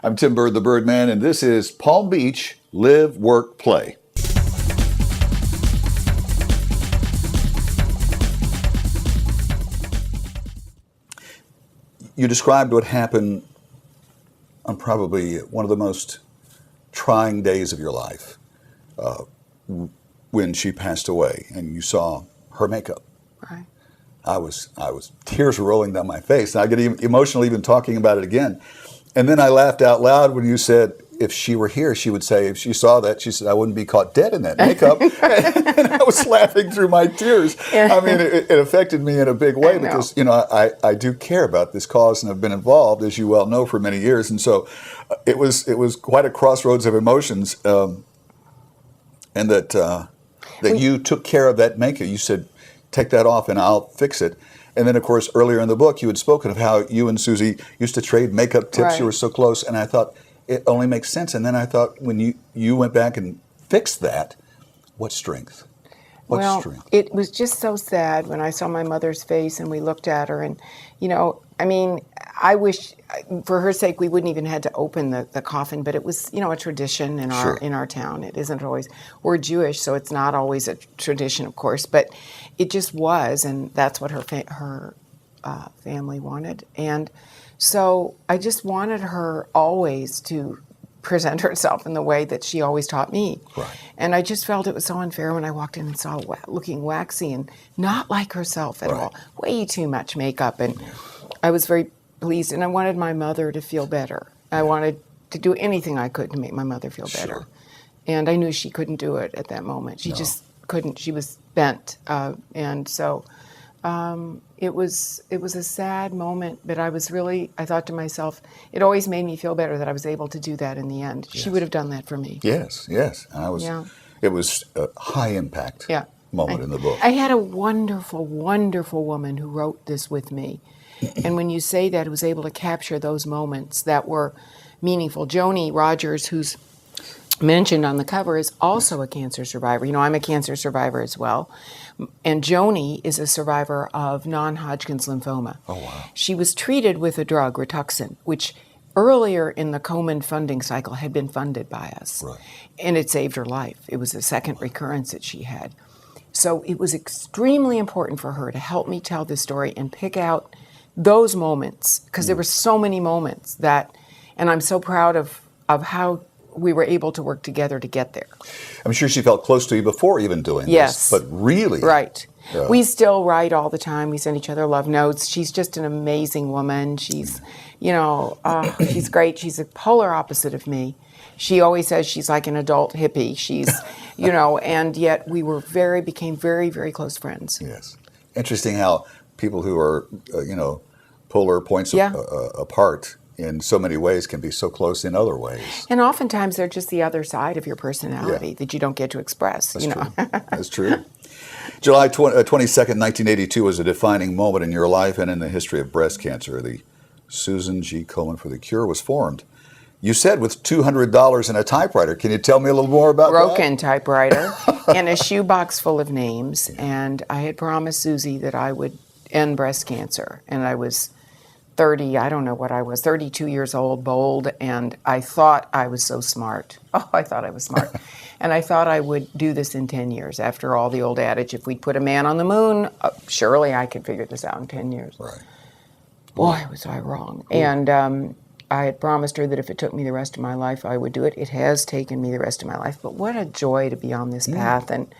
I'm Tim Byrd, the Birdman, and this is Palm Beach Live, Work, Play. You described what happened on probably one of the most trying days of your life when she passed away, and you saw her makeup. Right. I was tears were rolling down my face, and I get emotional even talking about it again. And then I laughed out loud when you said, if she were here, she would say, if she saw that, she said, I wouldn't be caught dead in that makeup. And I was laughing through my tears. I mean, it affected me in a big way because, I do care about this cause and have been involved, as you well know, for many years. And so it was quite a crossroads of emotions. And that you took care of that makeup. You said, take that off and I'll fix it. And then, of course, earlier in the book, you had spoken of how you and Susie used to trade makeup tips. Right. You were so close. And I thought, it only makes sense. And then I thought, when you went back and fixed that, what strength? What strength? It was just so sad when I saw my mother's face and we looked at her. And, I wish, for her sake, we wouldn't even had to open the coffin. But it was, a tradition in our town. It isn't always. We're Jewish, so it's not always a tradition, of course. But it just was, and that's what her family wanted. And so I just wanted her always to present herself in the way that she always taught me. Right. And I just felt it was so unfair when I walked in and saw her looking waxy and not like herself at all. Way too much makeup. And I was very pleased, and I wanted my mother to feel better. I wanted to do anything I could to make my mother feel better. Sure. And I knew she couldn't do it at that moment. She just couldn't. She was bent. And so it was a sad moment, but I thought to myself, it always made me feel better that I was able to do that in the end. Yes. She would have done that for me. Yes. And it was a high impact moment in the book. I had a wonderful, wonderful woman who wrote this with me. And when you say that, it was able to capture those moments that were meaningful. Joni Rogers, who's mentioned on the cover, is also a cancer survivor. I'm a cancer survivor as well. And Joni is a survivor of non-Hodgkin's lymphoma. Oh, wow. She was treated with a drug, Rituxan, which earlier in the Komen funding cycle had been funded by us. Right. And it saved her life. It was a second recurrence that she had. So it was extremely important for her to help me tell this story and pick out those moments, because there were so many moments and I'm so proud of how we were able to work together to get there. I'm sure she felt close to you before even doing this, but really. Right. We still write all the time. We send each other love notes. She's just an amazing woman. She's, she's great. She's a polar opposite of me. She always says she's like an adult hippie. She's, and yet we became very, very close friends. Yes. Interesting how people who are, polar points apart in so many ways can be so close in other ways. And oftentimes they're just the other side of your personality that you don't get to express. That's true. That's true. July 22nd, 1982 was a defining moment in your life and in the history of breast cancer. The Susan G. Komen for the Cure was formed. You said with $200 and a typewriter. Can you tell me a little more about that? Broken typewriter and a shoebox full of names. And I had promised Susie that I would end breast cancer. And I was 32 years old, bold, and I thought I was so smart. Oh, I thought I was smart. And I thought I would do this in 10 years. After all, the old adage, if we'd put a man on the moon, surely I could figure this out in 10 years. Right. Boy, was I wrong. Cool. And I had promised her that if it took me the rest of my life, I would do it. It has taken me the rest of my life. But what a joy to be on this path and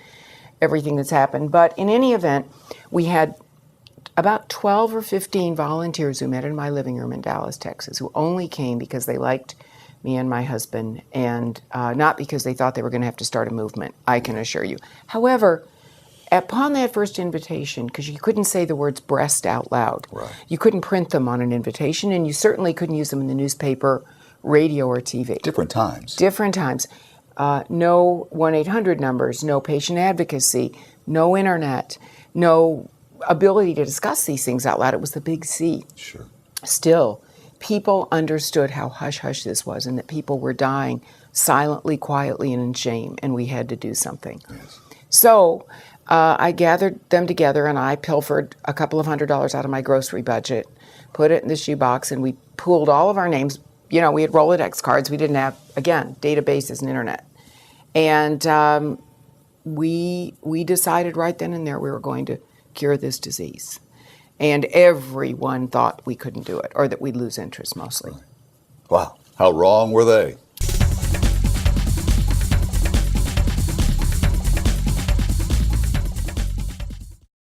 everything that's happened. But in any event, we had about 12 or 15 volunteers who met in my living room in Dallas, Texas, who only came because they liked me and my husband, and not because they thought they were going to have to start a movement, I can assure you. However, upon that first invitation, because you couldn't say the words breast out loud, you couldn't print them on an invitation, and you certainly couldn't use them in the newspaper, radio, or TV. Different times. No 1-800 numbers, no patient advocacy, no internet, no ability to discuss these things out loud. It was the big C. Sure. Still, people understood how hush-hush this was and that people were dying silently, quietly, and in shame, and we had to do something. Yes. So I gathered them together, and I pilfered a couple of $100s out of my grocery budget, put it in the shoebox, and we pooled all of our names. we had Rolodex cards. We didn't have, again, databases and internet. And we decided right then and there we were going to cure this disease. And everyone thought we couldn't do it, or that we'd lose interest mostly. Wow. How wrong were they?